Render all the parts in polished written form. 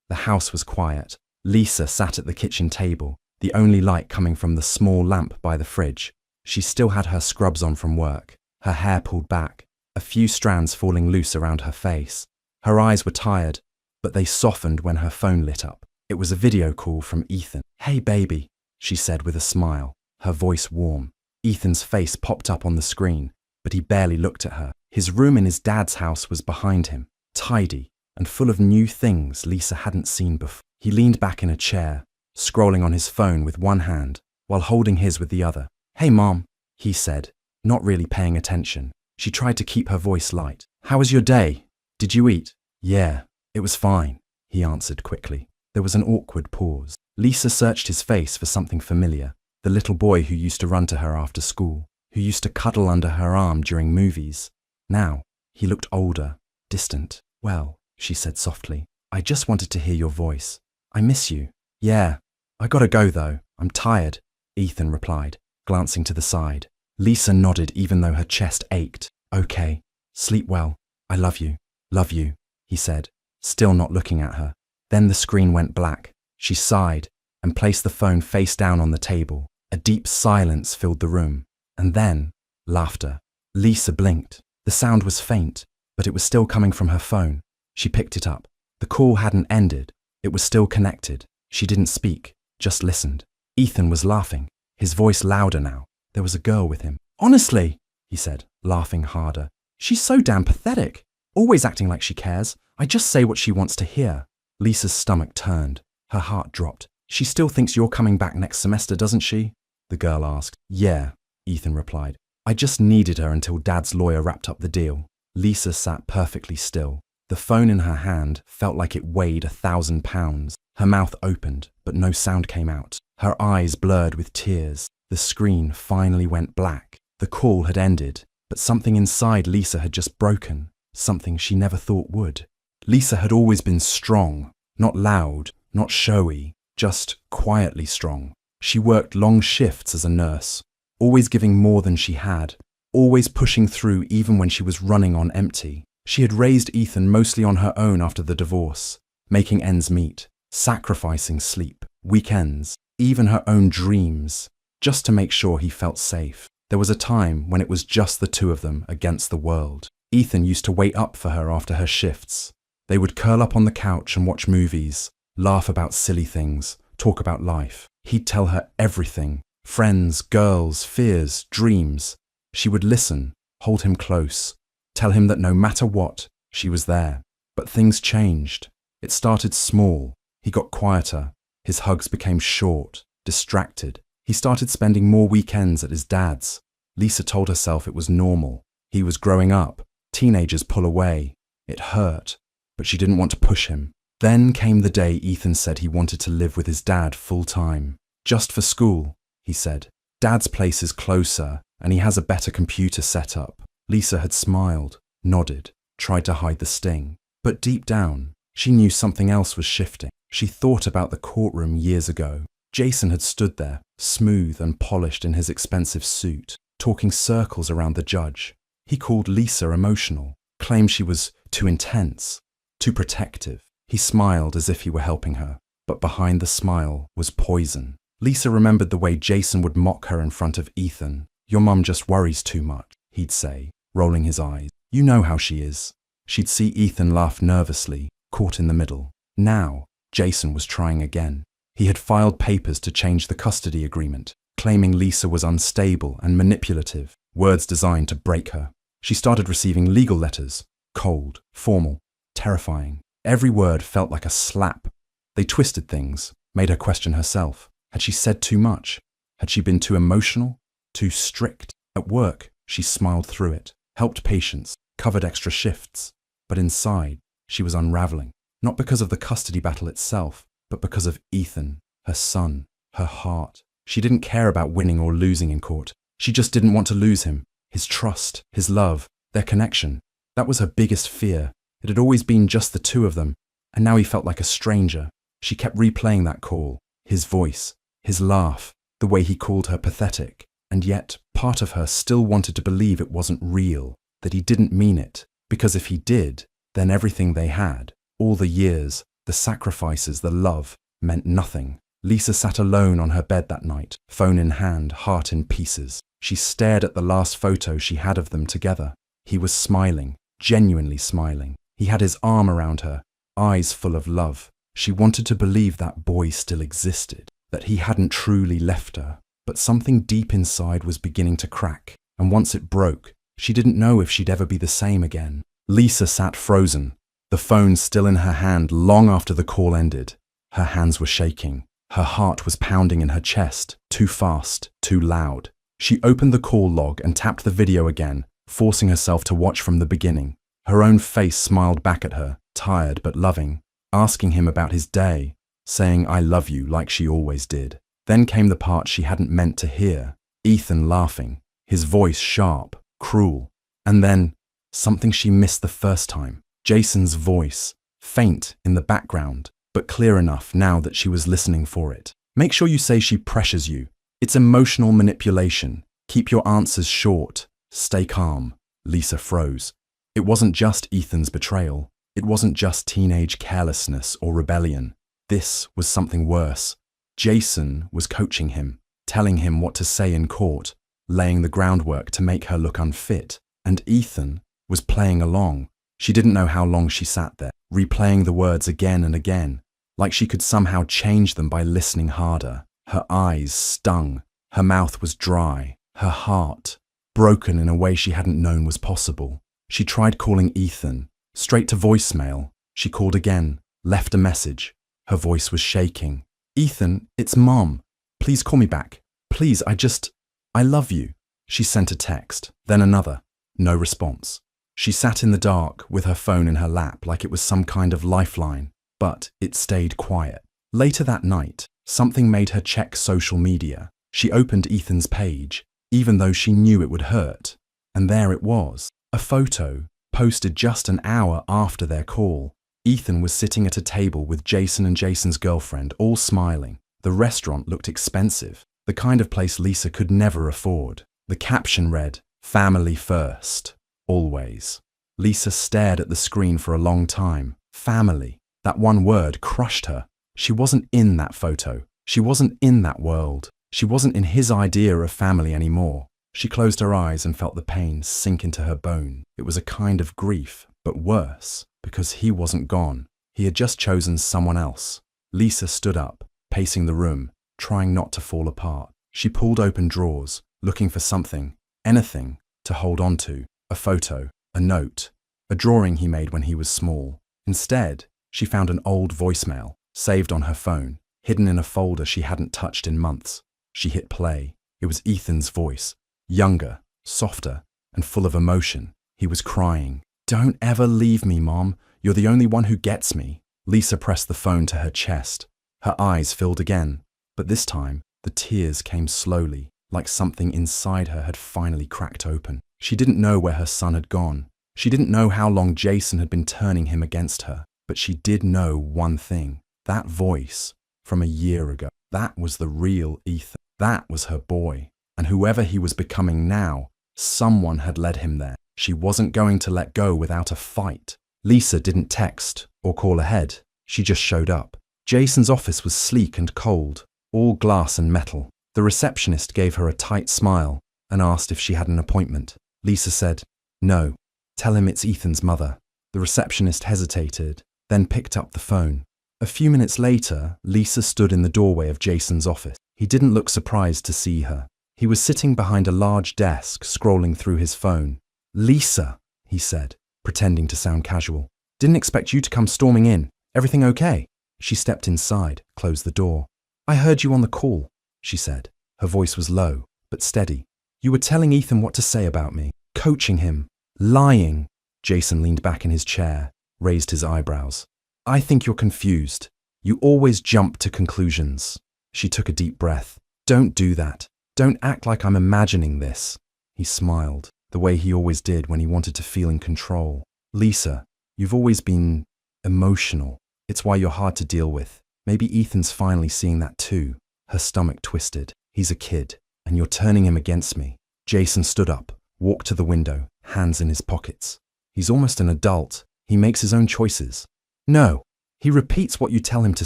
The house was quiet. Lisa sat at the kitchen table, the only light coming from the small lamp by the fridge. She still had her scrubs on from work, her hair pulled back, a few strands falling loose around her face. Her eyes were tired, but they softened when her phone lit up. It was a video call from Ethan. "Hey baby," she said with a smile, her voice warm. Ethan's face popped up on the screen, but he barely looked at her. His room in his dad's house was behind him, tidy and full of new things Lisa hadn't seen before. He leaned back in a chair, scrolling on his phone with one hand, while holding his with the other. "Hey Mom," he said, not really paying attention. She tried to keep her voice light. "How was your day? Did you eat?" "Yeah, it was fine," he answered quickly. There was an awkward pause. Lisa searched his face for something familiar. The little boy who used to run to her after school, who used to cuddle under her arm during movies. Now, he looked older, distant. "Well," she said softly, "I just wanted to hear your voice. I miss you." "Yeah, I gotta go though. I'm tired," Ethan replied, glancing to the side. Lisa nodded even though her chest ached. "Okay, sleep well. I love you." "Love you," he said, still not looking at her. Then the screen went black. She sighed and placed the phone face down on the table. A deep silence filled the room. And then, laughter. Lisa blinked. The sound was faint, but it was still coming from her phone. She picked it up. The call hadn't ended. It was still connected. She didn't speak, just listened. Ethan was laughing, his voice louder now. There was a girl with him. "Honestly," he said, laughing harder, "she's so damn pathetic. Always acting like she cares. I just say what she wants to hear." Lisa's stomach turned. Her heart dropped. "She still thinks you're coming back next semester, doesn't she?" the girl asked. "Yeah," Ethan replied. "I just needed her until Dad's lawyer wrapped up the deal." Lisa sat perfectly still. The phone in her hand felt like it weighed 1,000 pounds. Her mouth opened, but no sound came out. Her eyes blurred with tears. The screen finally went black. The call had ended, but something inside Lisa had just broken, something she never thought would. Lisa had always been strong, not loud, not showy, just quietly strong. She worked long shifts as a nurse, always giving more than she had, always pushing through even when she was running on empty. She had raised Ethan mostly on her own after the divorce, making ends meet, sacrificing sleep, weekends, even her own dreams, just to make sure he felt safe. There was a time when it was just the two of them against the world. Ethan used to wait up for her after her shifts. They would curl up on the couch and watch movies, laugh about silly things, talk about life. He'd tell her everything, friends, girls, fears, dreams. She would listen, hold him close, tell him that no matter what, she was there. But things changed. It started small. He got quieter. His hugs became short, distracted. He started spending more weekends at his dad's. Lisa told herself it was normal. He was growing up. Teenagers pull away. It hurt, but she didn't want to push him. Then came the day Ethan said he wanted to live with his dad full time. "Just for school," he said. "Dad's place is closer, and he has a better computer set up." Lisa had smiled, nodded, tried to hide the sting. But deep down, she knew something else was shifting. She thought about the courtroom years ago. Jason had stood there, smooth and polished in his expensive suit, talking circles around the judge. He called Lisa emotional, claimed she was too intense, too protective. He smiled as if he were helping her, but behind the smile was poison. Lisa remembered the way Jason would mock her in front of Ethan. "Your mum just worries too much," he'd say, rolling his eyes. "You know how she is." She'd see Ethan laugh nervously, caught in the middle. Now, Jason was trying again. He had filed papers to change the custody agreement, claiming Lisa was unstable and manipulative, words designed to break her. She started receiving legal letters, cold, formal, terrifying. Every word felt like a slap. They twisted things, made her question herself. Had she said too much? Had she been too emotional? Too strict? At work, she smiled through it, helped patients, covered extra shifts. But inside, she was unraveling. Not because of the custody battle itself, but because of Ethan, her son, her heart. She didn't care about winning or losing in court. She just didn't want to lose him. His trust, his love, their connection. That was her biggest fear. It had always been just the two of them, and now he felt like a stranger. She kept replaying that call, his voice, his laugh, the way he called her pathetic. And yet, part of her still wanted to believe it wasn't real, that he didn't mean it. Because if he did, then everything they had, all the years, The sacrifices, the love, meant nothing. Lisa sat alone on her bed that night, phone in hand, heart in pieces. She stared at the last photo she had of them together. He was smiling, genuinely smiling. He had his arm around her, eyes full of love. She wanted to believe that boy still existed, that he hadn't truly left her. But something deep inside was beginning to crack, and once it broke, she didn't know if she'd ever be the same again. Lisa sat frozen, the phone still in her hand long after the call ended. Her hands were shaking. Her heart was pounding in her chest, too fast, too loud. She opened the call log and tapped the video again, forcing herself to watch from the beginning. Her own face smiled back at her, tired but loving, asking him about his day, saying "I love you" like she always did. Then came the part she hadn't meant to hear. Ethan laughing, his voice sharp, cruel. And then, something she missed the first time. Jason's voice, faint in the background, but clear enough now that she was listening for it. "Make sure you say she pressures you. It's emotional manipulation. Keep your answers short. Stay calm." Lisa froze. It wasn't just Ethan's betrayal. It wasn't just teenage carelessness or rebellion. This was something worse. Jason was coaching him, telling him what to say in court, laying the groundwork to make her look unfit. And Ethan was playing along. She didn't know how long she sat there, replaying the words again and again, like she could somehow change them by listening harder. Her eyes stung, her mouth was dry, her heart broken in a way she hadn't known was possible. She tried calling Ethan, straight to voicemail. She called again, left a message. Her voice was shaking. "Ethan, it's Mom. Please call me back. Please, I love you." She sent a text, then another. No response. She sat in the dark with her phone in her lap like it was some kind of lifeline, but it stayed quiet. Later that night, something made her check social media. She opened Ethan's page, even though she knew it would hurt. And there it was, a photo, posted just an hour after their call. Ethan was sitting at a table with Jason and Jason's girlfriend, all smiling. The restaurant looked expensive, the kind of place Lisa could never afford. The caption read, "Family first, always." Lisa stared at the screen for a long time. Family. That one word crushed her. She wasn't in that photo. She wasn't in that world. She wasn't in his idea of family anymore. She closed her eyes and felt the pain sink into her bone. It was a kind of grief, but worse, because he wasn't gone. He had just chosen someone else. Lisa stood up, pacing the room, trying not to fall apart. She pulled open drawers, looking for something, anything, to hold on to. A photo, a note, a drawing he made when he was small. Instead, she found an old voicemail, saved on her phone, hidden in a folder she hadn't touched in months. She hit play. It was Ethan's voice, younger, softer, and full of emotion. He was crying. "Don't ever leave me, Mom. You're the only one who gets me." Lisa pressed the phone to her chest. Her eyes filled again, but this time, the tears came slowly, like something inside her had finally cracked open. She didn't know where her son had gone. She didn't know how long Jason had been turning him against her, but she did know one thing. That voice from a year ago, that was the real Ethan. That was her boy. And whoever he was becoming now, someone had led him there. She wasn't going to let go without a fight. Lisa didn't text or call ahead. She just showed up. Jason's office was sleek and cold, all glass and metal. The receptionist gave her a tight smile and asked if she had an appointment. Lisa said, "No, tell him it's Ethan's mother." The receptionist hesitated, then picked up the phone. A few minutes later, Lisa stood in the doorway of Jason's office. He didn't look surprised to see her. He was sitting behind a large desk, scrolling through his phone. "Lisa," he said, pretending to sound casual. "Didn't expect you to come storming in. Everything okay?" She stepped inside, closed the door. "I heard you on the call," she said. Her voice was low, but steady. "You were telling Ethan what to say about me, coaching him, lying." Jason leaned back in his chair, raised his eyebrows. "I think you're confused. You always jump to conclusions." She took a deep breath. "Don't do that. Don't act like I'm imagining this." He smiled, the way he always did when he wanted to feel in control. "Lisa, you've always been emotional. It's why you're hard to deal with. Maybe Ethan's finally seeing that too." Her stomach twisted. "He's a kid, and you're turning him against me." Jason stood up, walked to the window, hands in his pockets. "He's almost an adult. He makes his own choices." "No." He repeats what you tell him to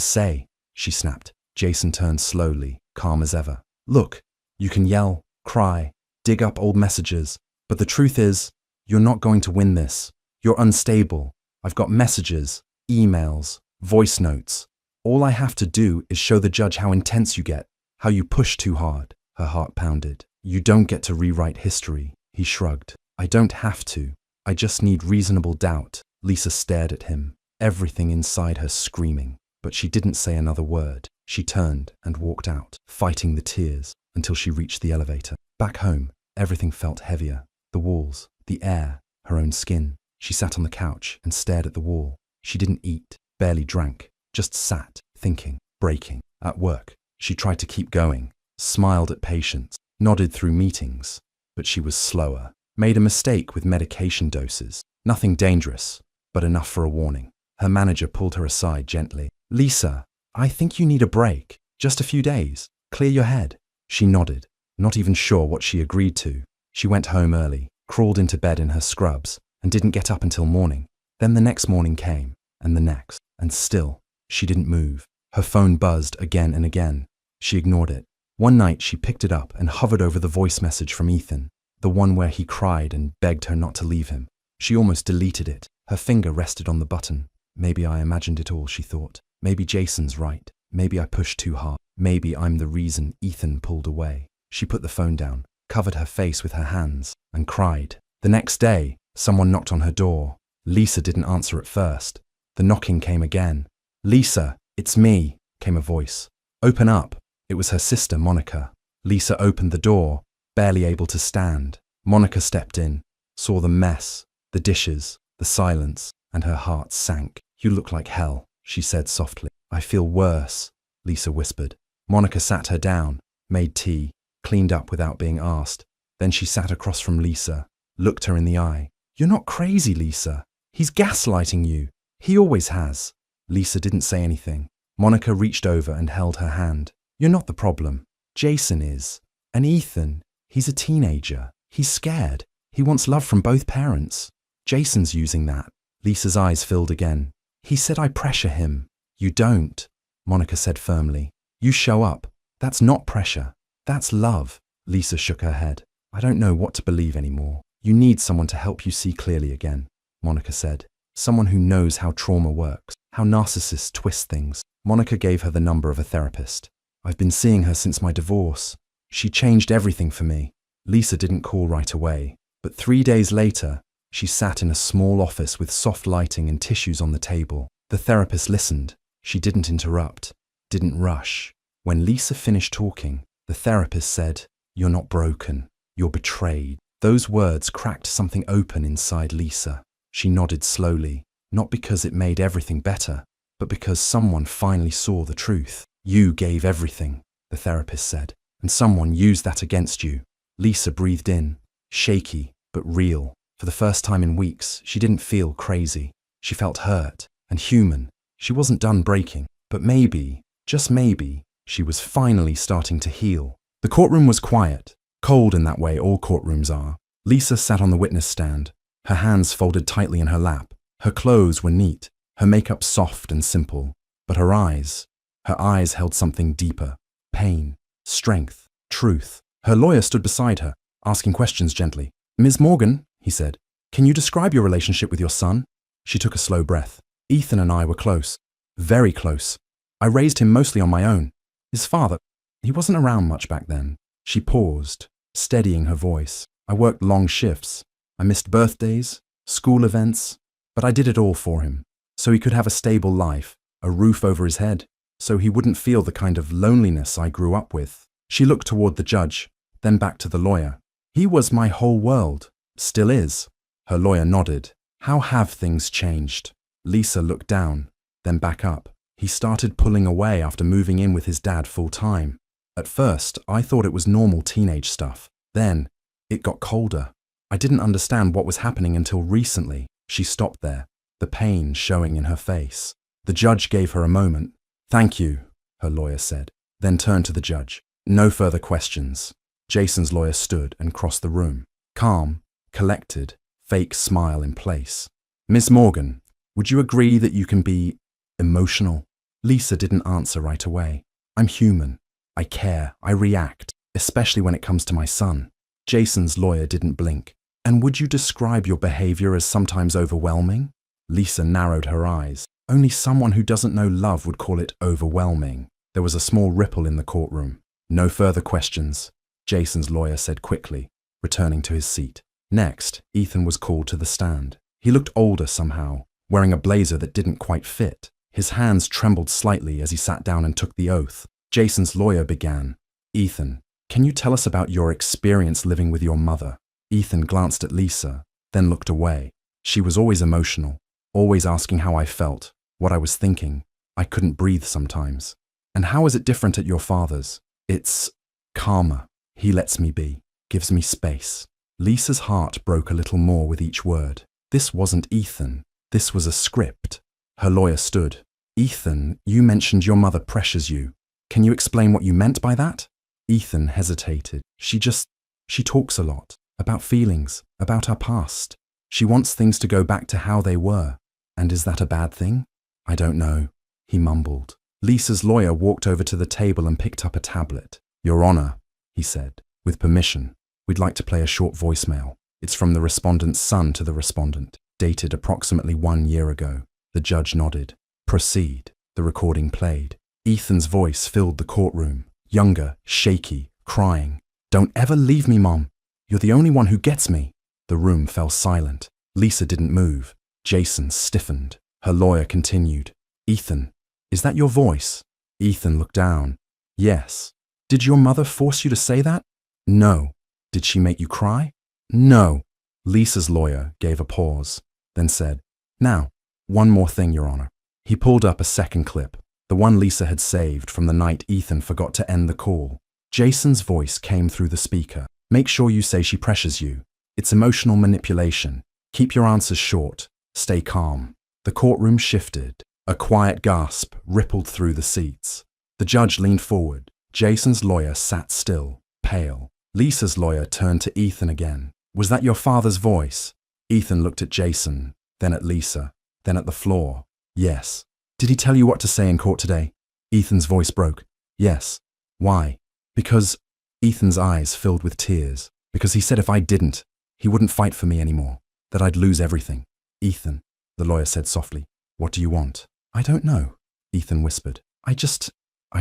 say, she snapped. Jason turned slowly, calm as ever. Look, you can yell, cry, dig up old messages, but the truth is, you're not going to win this. You're unstable. I've got messages, emails, voice notes. All I have to do is show the judge how intense you get, how you push too hard. Her heart pounded. You don't get to rewrite history, he shrugged. I don't have to. I just need reasonable doubt. Lisa stared at him, everything inside her screaming, but she didn't say another word. She turned and walked out, fighting the tears, until she reached the elevator. Back home, everything felt heavier. The walls, the air, her own skin. She sat on the couch and stared at the wall. She didn't eat, barely drank, just sat, thinking, breaking. At work, she tried to keep going, smiled at patients, nodded through meetings, but she was slower. Made a mistake with medication doses. Nothing dangerous, but enough for a warning. Her manager pulled her aside gently. Lisa, I think you need a break. Just a few days. Clear your head. She nodded, not even sure what she agreed to. She went home early, crawled into bed in her scrubs, and didn't get up until morning. Then the next morning came, and the next, and still, she didn't move. Her phone buzzed again and again. She ignored it. One night she picked it up and hovered over the voice message from Ethan, the one where he cried and begged her not to leave him. She almost deleted it. Her finger rested on the button. Maybe I imagined it all, she thought. Maybe Jason's right. Maybe I pushed too hard. Maybe I'm the reason Ethan pulled away. She put the phone down, covered her face with her hands, and cried. The next day, someone knocked on her door. Lisa didn't answer at first. The knocking came again. Lisa, it's me, came a voice. Open up. It was her sister, Monica. Lisa opened the door, barely able to stand. Monica stepped in, saw the mess, the dishes, the silence, and her heart sank. You look like hell, she said softly. I feel worse, Lisa whispered. Monica sat her down, made tea, cleaned up without being asked. Then she sat across from Lisa, looked her in the eye. You're not crazy, Lisa. He's gaslighting you. He always has. Lisa didn't say anything. Monica reached over and held her hand. You're not the problem. Jason is. And Ethan, he's a teenager. He's scared. He wants love from both parents. Jason's using that. Lisa's eyes filled again. He said I pressure him. You don't, Monica said firmly. You show up. That's not pressure. That's love. Lisa shook her head. I don't know what to believe anymore. You need someone to help you see clearly again, Monica said. Someone who knows how trauma works, how narcissists twist things. Monica gave her the number of a therapist. I've been seeing her since my divorce. She changed everything for me. Lisa didn't call right away, but 3 days later, she sat in a small office with soft lighting and tissues on the table. The therapist listened. She didn't interrupt, didn't rush. When Lisa finished talking, the therapist said, You're not broken. You're betrayed. Those words cracked something open inside Lisa. She nodded slowly, not because it made everything better, but because someone finally saw the truth. You gave everything, the therapist said, and someone used that against you. Lisa breathed in, shaky but real. For the first time in weeks, she didn't feel crazy. She felt hurt and human. She wasn't done breaking, but maybe, just maybe, she was finally starting to heal. The courtroom was quiet, cold in that way all courtrooms are. Lisa sat on the witness stand, her hands folded tightly in her lap. Her clothes were neat, her makeup soft and simple, but her eyes held something deeper. Pain, strength, truth. Her lawyer stood beside her, asking questions gently. Ms. Morgan, he said, can you describe your relationship with your son? She took a slow breath. Ethan and I were close, very close. I raised him mostly on my own. His father, he wasn't around much back then. She paused, steadying her voice. I worked long shifts. I missed birthdays, school events, but I did it all for him, so he could have a stable life, a roof over his head, so he wouldn't feel the kind of loneliness I grew up with. She looked toward the judge, then back to the lawyer. He was my whole world. Still is. Her lawyer nodded. How have things changed? Lisa looked down, then back up. He started pulling away after moving in with his dad full time. At first, I thought it was normal teenage stuff. Then, it got colder. I didn't understand what was happening until recently. She stopped there, the pain showing in her face. The judge gave her a moment. Thank you, her lawyer said, then turned to the judge. No further questions. Jason's lawyer stood and crossed the room. Calm, collected, fake smile in place. Miss Morgan, would you agree that you can be Emotional. Lisa didn't answer right away. I'm human. I care. I react, especially when it comes to my son. Jason's lawyer didn't blink. And would you describe your behavior as sometimes overwhelming? Lisa narrowed her eyes. Only someone who doesn't know love would call it overwhelming. There was a small ripple in the courtroom. No further questions, Jason's lawyer said quickly, returning to his seat. Next, Ethan was called to the stand. He looked older somehow, wearing a blazer that didn't quite fit. His hands trembled slightly as he sat down and took the oath. Jason's lawyer began. Ethan, can you tell us about your experience living with your mother? Ethan glanced at Lisa, then looked away. She was always emotional, always asking how I felt, what I was thinking. I couldn't breathe sometimes. And how is it different at your father's? It's calmer. He lets me be, gives me space. Lisa's heart broke a little more with each word. This wasn't Ethan. This was a script. Her lawyer stood. Ethan, you mentioned your mother pressures you. Can you explain what you meant by that? Ethan hesitated. She talks a lot. About feelings, about our past. She wants things to go back to how they were. And is that a bad thing? I don't know, he mumbled. Lisa's lawyer walked over to the table and picked up a tablet. Your Honor, he said, with permission, we'd like to play a short voicemail. It's from the respondent's son to the respondent, dated approximately 1 year ago. The judge nodded. Proceed. The recording played. Ethan's voice filled the courtroom. Younger, shaky, crying. Don't ever leave me, Mom. You're the only one who gets me. The room fell silent. Lisa didn't move. Jason stiffened. Her lawyer continued. Ethan, is that your voice? Ethan looked down. Yes. Did your mother force you to say that? No. Did she make you cry? No. Lisa's lawyer gave a pause, then said, Now, one more thing, Your Honor. He pulled up a second clip, the one Lisa had saved from the night Ethan forgot to end the call. Jason's voice came through the speaker. Make sure you say she pressures you. It's emotional manipulation. Keep your answers short. Stay calm. The courtroom shifted. A quiet gasp rippled through the seats. The judge leaned forward. Jason's lawyer sat still, pale. Lisa's lawyer turned to Ethan again. Was that your father's voice? Ethan looked at Jason, then at Lisa, then at the floor. Yes. Did he tell you what to say in court today? Ethan's voice broke. Yes. Why? Because Ethan's eyes filled with tears. Because he said if I didn't, he wouldn't fight for me anymore, that I'd lose everything. Ethan, the lawyer said softly, what do you want? I don't know, Ethan whispered. I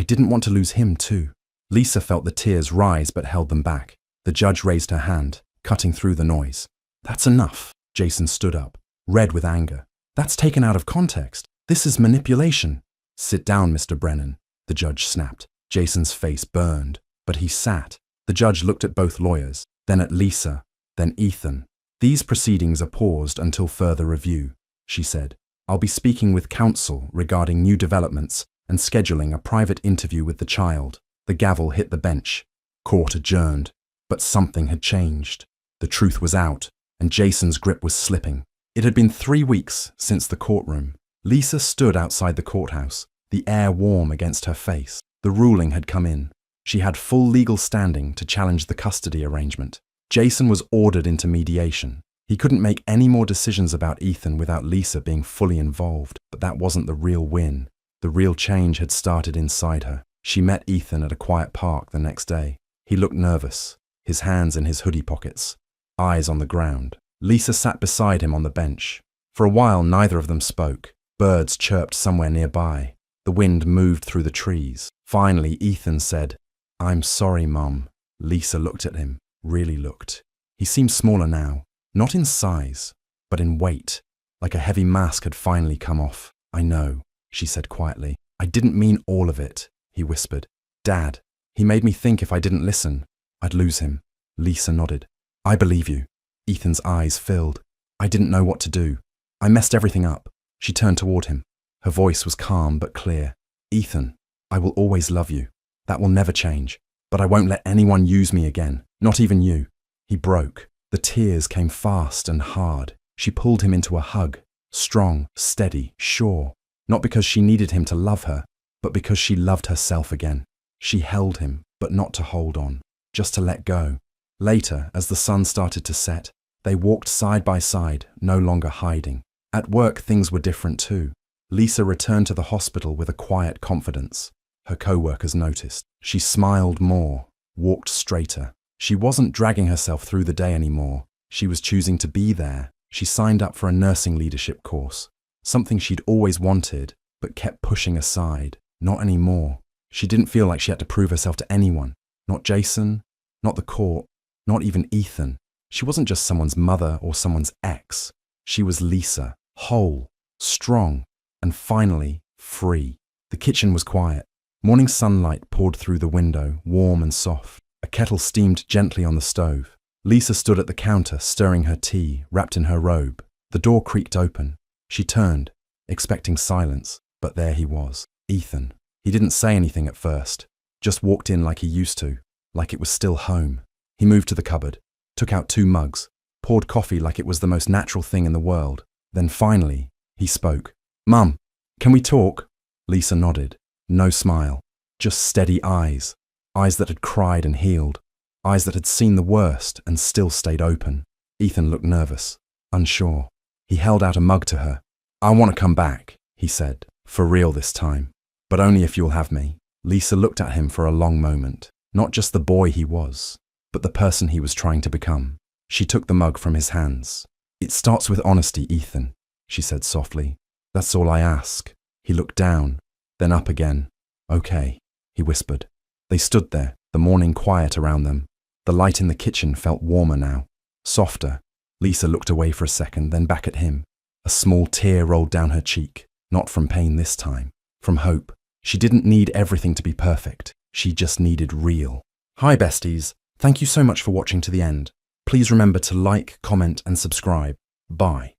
didn't want to lose him too. Lisa felt the tears rise but held them back. The judge raised her hand, cutting through the noise. That's enough. Jason stood up, red with anger. That's taken out of context. This is manipulation. Sit down, Mr. Brennan, the judge snapped. Jason's face burned, but he sat. The judge looked at both lawyers, then at Lisa, then Ethan. These proceedings are paused until further review, she said. I'll be speaking with counsel regarding new developments and scheduling a private interview with the child. The gavel hit the bench. Court adjourned. But something had changed. The truth was out, and Jason's grip was slipping. It had been 3 weeks since the courtroom. Lisa stood outside the courthouse, the air warm against her face. The ruling had come in. She had full legal standing to challenge the custody arrangement. Jason was ordered into mediation. He couldn't make any more decisions about Ethan without Lisa being fully involved, but that wasn't the real win. The real change had started inside her. She met Ethan at a quiet park the next day. He looked nervous, his hands in his hoodie pockets, eyes on the ground. Lisa sat beside him on the bench. For a while, neither of them spoke. Birds chirped somewhere nearby. The wind moved through the trees. Finally, Ethan said, I'm sorry, Mom. Lisa looked at him, really looked. He seemed smaller now, not in size, but in weight, like a heavy mask had finally come off. I know, she said quietly. I didn't mean all of it, he whispered. Dad, he made me think if I didn't listen, I'd lose him. Lisa nodded. I believe you. Ethan's eyes filled. I didn't know what to do. I messed everything up. She turned toward him. Her voice was calm but clear. Ethan, I will always love you. That will never change. But I won't let anyone use me again, not even you. He broke. The tears came fast and hard. She pulled him into a hug, strong, steady, sure. Not because she needed him to love her, but because she loved herself again. She held him, but not to hold on, just to let go. Later, as the sun started to set, they walked side by side, no longer hiding. At work, things were different too. Lisa returned to the hospital with a quiet confidence. Her co-workers noticed. She smiled more, walked straighter. She wasn't dragging herself through the day anymore. She was choosing to be there. She signed up for a nursing leadership course, something she'd always wanted, but kept pushing aside. Not anymore. She didn't feel like she had to prove herself to anyone. Not Jason, not the court, not even Ethan. She wasn't just someone's mother or someone's ex. She was Lisa, whole, strong, and finally, free. The kitchen was quiet. Morning sunlight poured through the window, warm and soft. A kettle steamed gently on the stove. Lisa stood at the counter, stirring her tea, wrapped in her robe. The door creaked open. She turned, expecting silence, but there he was, Ethan. He didn't say anything at first, just walked in like he used to, like it was still home. He moved to the cupboard, took out 2 mugs, poured coffee like it was the most natural thing in the world. Then finally, he spoke. "Mum, can we talk?" Lisa nodded. No smile, just steady eyes. Eyes that had cried and healed. Eyes that had seen the worst and still stayed open. Ethan looked nervous, unsure. He held out a mug to her. "I want to come back," he said, "for real this time. But only if you'll have me." Lisa looked at him for a long moment. Not just the boy he was, but the person he was trying to become. She took the mug from his hands. "It starts with honesty, Ethan," she said softly. "That's all I ask." He looked down, then up again. "Okay," he whispered. They stood there, the morning quiet around them. The light in the kitchen felt warmer now, softer. Lisa looked away for a second, then back at him. A small tear rolled down her cheek, not from pain this time, from hope. She didn't need everything to be perfect. She just needed real. Hi besties, thank you so much for watching to the end. Please remember to like, comment and subscribe. Bye.